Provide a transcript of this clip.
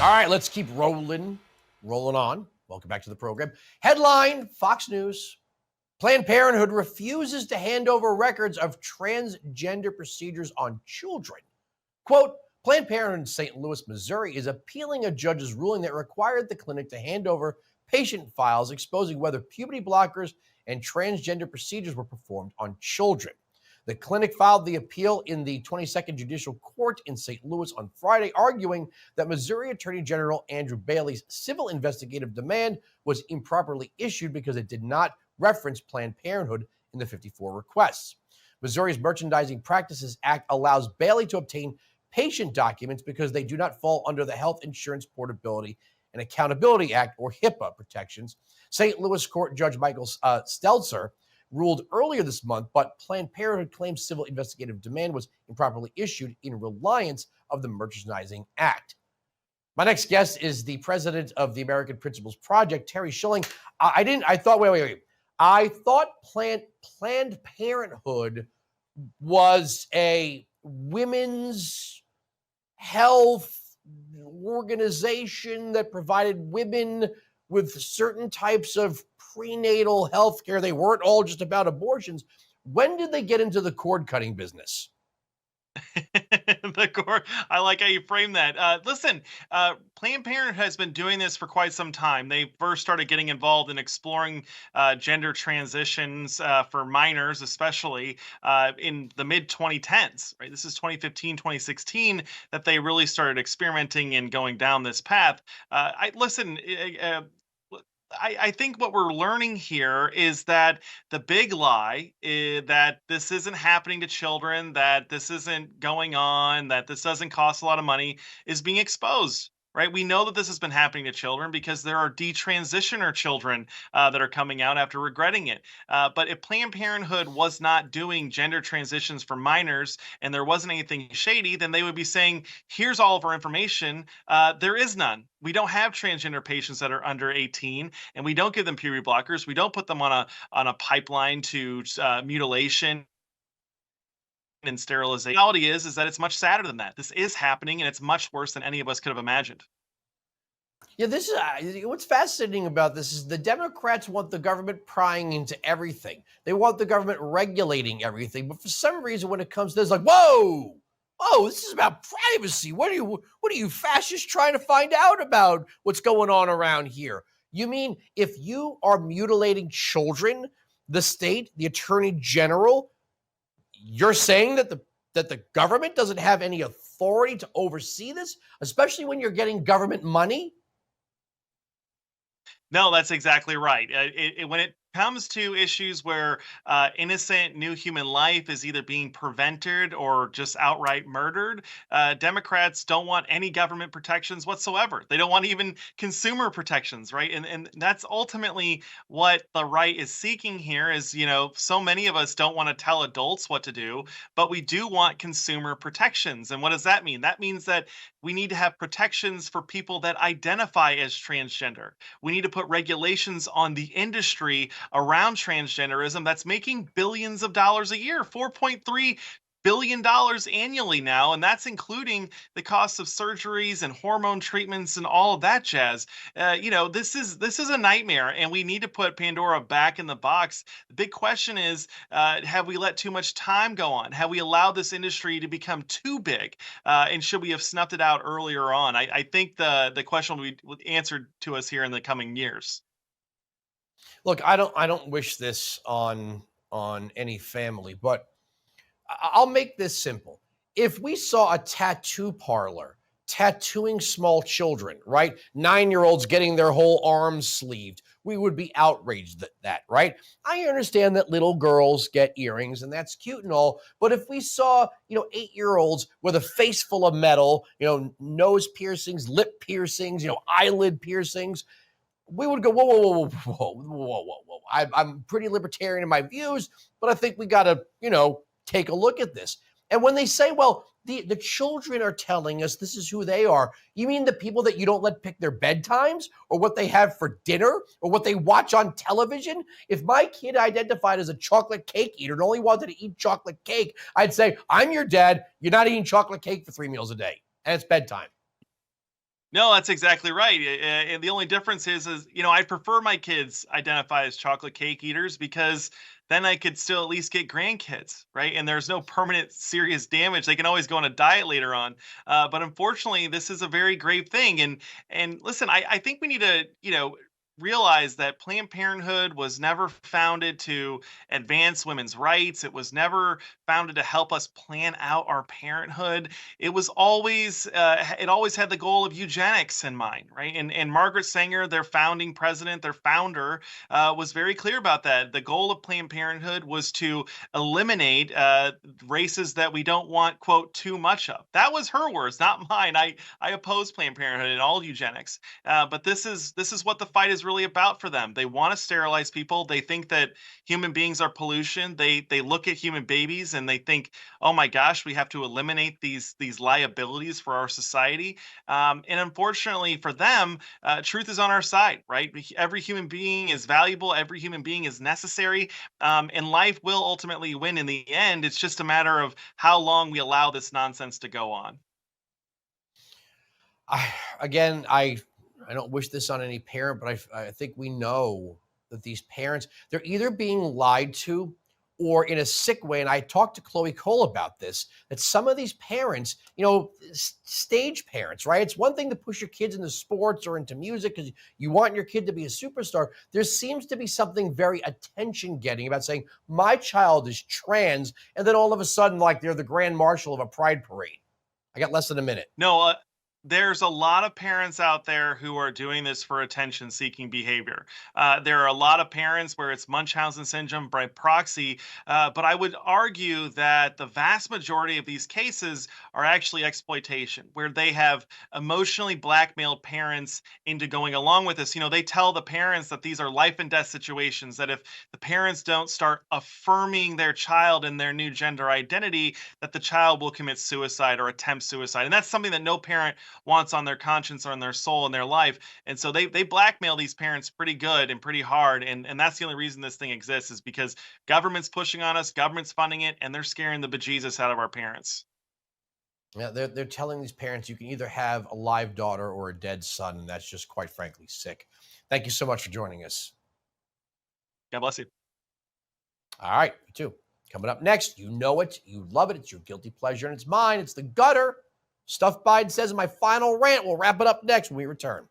All right, let's keep rolling on. Welcome back to the program. Headline, Fox News. Planned Parenthood refuses to hand over records of transgender procedures on children. Quote, Planned Parenthood in St. Louis, Missouri is appealing a judge's ruling that required the clinic to hand over patient files exposing whether puberty blockers and transgender procedures were performed on children. The clinic filed the appeal in the 22nd Judicial Court in St. Louis on Friday, arguing that Missouri Attorney General Andrew Bailey's civil investigative demand was improperly issued because it did not reference Planned Parenthood in the 54 requests. Missouri's Merchandising Practices Act allows Bailey to obtain patient documents because they do not fall under the Health Insurance Portability and Accountability Act, or HIPAA, protections. St. Louis Court Judge Michael Stelzer ruled earlier this month, but Planned Parenthood claims civil investigative demand was improperly issued in reliance of the Merchandising Act. My next guest is the president of the American Principles Project, Terry Schilling. I thought Planned Parenthood was a women's health organization that provided women with certain types of prenatal health care. They weren't all just about abortions. When did they get into the cord cutting business? The core. I like how you frame that. Listen, Planned Parenthood has been doing this for quite some time. They first started getting involved in exploring gender transitions for minors, especially in the mid 2010s. Right, this is 2015, 2016 that they really started experimenting and going down this path. I think what we're learning here is that the big lie is that this isn't happening to children, that this isn't going on, that this doesn't cost a lot of money, is being exposed. Right, we know that this has been happening to children because there are detransitioner children that are coming out after regretting it. But if Planned Parenthood was not doing gender transitions for minors and there wasn't anything shady, then they would be saying, "Here's all of our information." There is none. We don't have transgender patients that are under 18, and we don't give them puberty blockers. We don't put them on a pipeline to mutilation and sterilization. The reality is that it's much sadder than that. This is happening, and it's much worse than any of us could have imagined. Yeah, this is what's fascinating about this is the Democrats want the government prying into everything. They want the government regulating everything, but for some reason, when it comes to this, like, whoa, this is about privacy. What are you fascists trying to find out about what's going on around here? You mean if you are mutilating children, the state, the attorney general, you're saying that the government doesn't have any authority to oversee this, especially when you're getting government money? No, that's exactly right. When it comes to issues where innocent new human life is either being prevented or just outright murdered, Democrats don't want any government protections whatsoever. They don't want even consumer protections, right? And that's ultimately what the right is seeking here. Is, so many of us don't want to tell adults what to do, but we do want consumer protections. And what does that mean? That means that we need to have protections for people that identify as transgender. We need to put regulations on the industry around transgenderism that's making billions of dollars a year, $4.3 billion annually now, and that's including the cost of surgeries and hormone treatments and all of that jazz. This is a nightmare, and we need to put Pandora back in the box. The big question is, have we let too much time go on? Have we allowed this industry to become too big? And should we have snuffed it out earlier on? I think the question will be answered to us here in the coming years. Look, I don't wish this on any family, but I'll make this simple. If we saw a tattoo parlor tattooing small children, right? 9-year-olds getting their whole arms sleeved, we would be outraged at that, right? I understand that little girls get earrings and that's cute and all, but if we saw, 8-year-olds with a face full of metal, nose piercings, lip piercings, eyelid piercings, we would go, whoa, whoa, whoa, whoa, whoa, whoa, whoa, whoa. I'm pretty libertarian in my views, but I think we got to, take a look at this. And when they say, well, the children are telling us this is who they are, you mean the people that you don't let pick their bedtimes or what they have for dinner or what they watch on television? If my kid identified as a chocolate cake eater and only wanted to eat chocolate cake, I'd say, I'm your dad. You're not eating chocolate cake for 3 meals a day. And it's bedtime. No, that's exactly right. And the only difference is, I prefer my kids identify as chocolate cake eaters because then I could still at least get grandkids, right? And there's no permanent serious damage. They can always go on a diet later on. But unfortunately, this is a very grave thing. And listen, I think we need to, realize that Planned Parenthood was never founded to advance women's rights. It was never founded to help us plan out our parenthood. It always had the goal of eugenics in mind, right? And Margaret Sanger, their founding president, their founder, was very clear about that. The goal of Planned Parenthood was to eliminate races that we don't want, quote, too much of. That was her words, not mine. I oppose Planned Parenthood and all eugenics, but this is what the fight is really about for them. They want to sterilize people. They think that human beings are pollution. They look at human babies and they think, oh my gosh, we have to eliminate these liabilities for our society. And unfortunately for them, truth is on our side, right? Every human being is valuable. Every human being is necessary, and life will ultimately win in the end. It's just a matter of how long we allow this nonsense to go on. I don't wish this on any parent, but I think we know that these parents, they're either being lied to or in a sick way. And I talked to Chloe Cole about this, that some of these parents, stage parents, right? It's one thing to push your kids into sports or into music because you want your kid to be a superstar. There seems to be something very attention getting about saying, my child is trans. And then all of a sudden, like they're the grand marshal of a pride parade. I got less than a minute. No, there's a lot of parents out there who are doing this for attention seeking behavior. There are a lot of parents where it's Munchausen syndrome by proxy, but I would argue that the vast majority of these cases are actually exploitation, where they have emotionally blackmailed parents into going along with this. They tell the parents that these are life and death situations, that if the parents don't start affirming their child in their new gender identity, that the child will commit suicide or attempt suicide. And that's something that no parent wants on their conscience or on their soul in their life. And so they blackmail these parents pretty good and pretty hard. And that's the only reason this thing exists, is because government's pushing on us, government's funding it, and they're scaring the bejesus out of our parents. Yeah, they're telling these parents you can either have a live daughter or a dead son, and that's just quite frankly sick. Thank you so much for joining us. God bless you. All right, you too. Coming up next, you know it, you love it, it's your guilty pleasure, and it's mine. It's the gutter. Stuff Biden says in my final rant. We'll wrap it up next when we return.